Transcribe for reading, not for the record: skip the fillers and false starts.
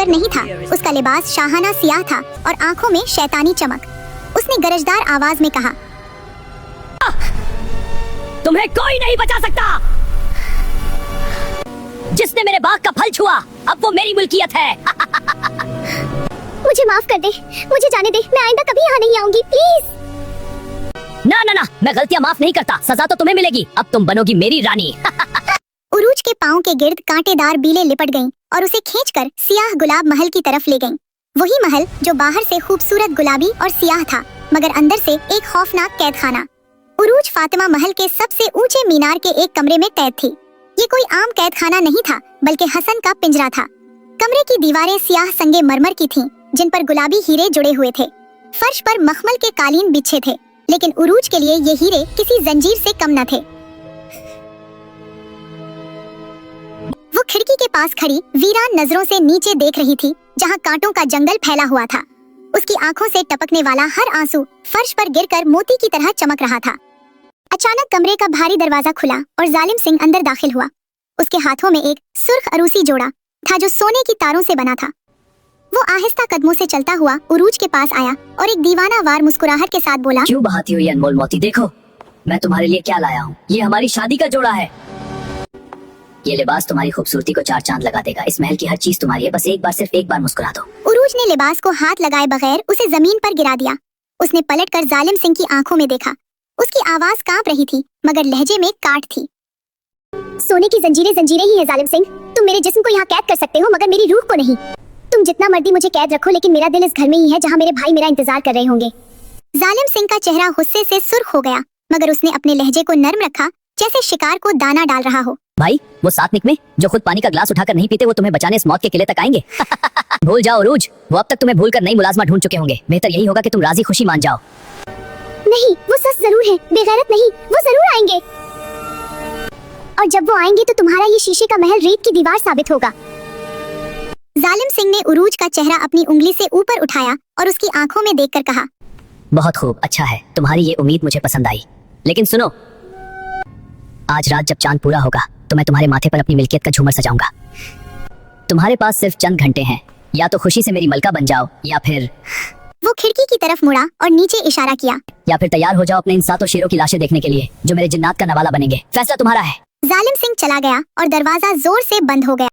पर नहीं था। उसका लिबास शाहाना सियाह था और आंखों में शैतानी चमक। उसने गरजदार आवाज में कहा, तुम्हें कोई नहीं बचा सकता। जिसने मेरे बाग का फल छुआ, अब वो मेरी मुल्कियत है। मुझे माफ कर दे, मुझे जाने दे, मैं आइंदा कभी यहाँ नहीं आऊंगी, प्लीज। ना ना ना, मैं गलतियाँ माफ नहीं करता, सजा तो तुम्हें मिलेगी। अब तुम बनोगी मेरी रानी। उरूज के पाँव के गिर्द कांटेदार बीलें लिपट गईं और उसे खींचकर सियाह गुलाब महल की तरफ ले गईं। वही महल जो बाहर से खूबसूरत गुलाबी और सियाह था, मगर अंदर से एक खौफनाक कैदखाना। उरूज फातिमा महल के सबसे ऊंचे मीनार के एक कमरे में कैद थी। ये कोई आम कैदखाना नहीं था, बल्कि हसन का पिंजरा था। कमरे की दीवारें सियाह संगे मरमर की थीं, जिन पर गुलाबी हीरे जुड़े हुए थे। फर्श पर मखमल के कालीन बिछे थे, लेकिन उरूज के लिए ये हीरे किसी जंजीर से कम न थे। वो खिड़की के पास खड़ी वीरान नजरों से नीचे देख रही थी, जहाँ कांटों का जंगल फैला हुआ था। उसकी आंखों से टपकने वाला हर आंसू फर्श पर गिरकर मोती की तरह चमक रहा था। अचानक कमरे का भारी दरवाजा खुला और जालिम सिंह अंदर दाखिल हुआ। उसके हाथों में एक सुर्ख अरूसी जोड़ा था जो सोने की तारों से बना था। वो आहिस्ता कदमों से चलता हुआ उरूज के पास आया और एक दीवाना वार मुस्कुराहट के साथ बोला, क्यों बहाती हुई अनमोल मोती? देखो मैं तुम्हारे लिए क्या लाया हूँ। ये हमारी शादी का जोड़ा है। ये लिबास तुम्हारी खूबसूरती को चार चांद लगा देगा। इस महल की हर चीज तुम्हारी है, बस एक बार, सिर्फ एक बार मुस्कुरा दो। उरूज ने लिबास को हाथ लगाए बगैर उसे जमीन पर गिरा दिया। उसने पलटकर जालिम सिंह की आंखों में देखा। उसकी आवाज कांप रही थी, मगर लहजे में काट थी। सोने की जंजीरें जंजीरें ही हैं जालिम सिंह। तुम मेरे जिस्म को यहाँ कैद कर सकते हो, मगर मेरी रूह को नहीं। तुम जितना मर्जी मुझे कैद रखो, लेकिन मेरा दिल इस घर में ही है जहाँ मेरे भाई मेरा इंतजार कर रहे होंगे। जालिम सिंह का चेहरा गुस्से से सुर्ख हो गया, मगर उसने अपने लहजे को नर्म रखा, जैसे शिकार को दाना डाल रहा हो। भाई, वो 7 निकमे जो खुद पानी का ग्लास उठाकर नहीं पीते, वो तुम्हें बचाने इस मौत के किले तक आएंगे। भूल जाओ उरूज, वो अब तक तुम्हें भूलकर नई मुलाजमा ढूंढ चुके होंगे। बेहतर यही होगा कि तुम राजी खुशी मान जाओ। नहीं, वो सच जरूर है, बेगैरत नहीं। वो जरूर आएंगे, और जब वो आएंगे तो तुम्हारा ये शीशे का महल रेत की दीवार साबित होगा। जालिम सिंह ने उरूज का चेहरा अपनी उंगली से ऊपर उठाया और उसकी आंखों में देखकर कहा, बहुत खूब, अच्छा है, तुम्हारी ये उम्मीद मुझे पसंद आई। लेकिन सुनो, आज रात जब चांद पूरा होगा तो मैं तुम्हारे माथे पर अपनी मिल्कियत का झूमर सजाऊंगा। तुम्हारे पास सिर्फ चंद घंटे हैं, या तो खुशी से मेरी मलका बन जाओ, या फिर... वो खिड़की की तरफ मुड़ा और नीचे इशारा किया, या फिर तैयार हो जाओ अपने इन 7 शेरों की लाशें देखने के लिए, जो मेरे जिन्नात का नवाला बनेंगे। फैसला तुम्हारा है। जालिम सिंह चला गया और दरवाजा जोर से बंद हो गया।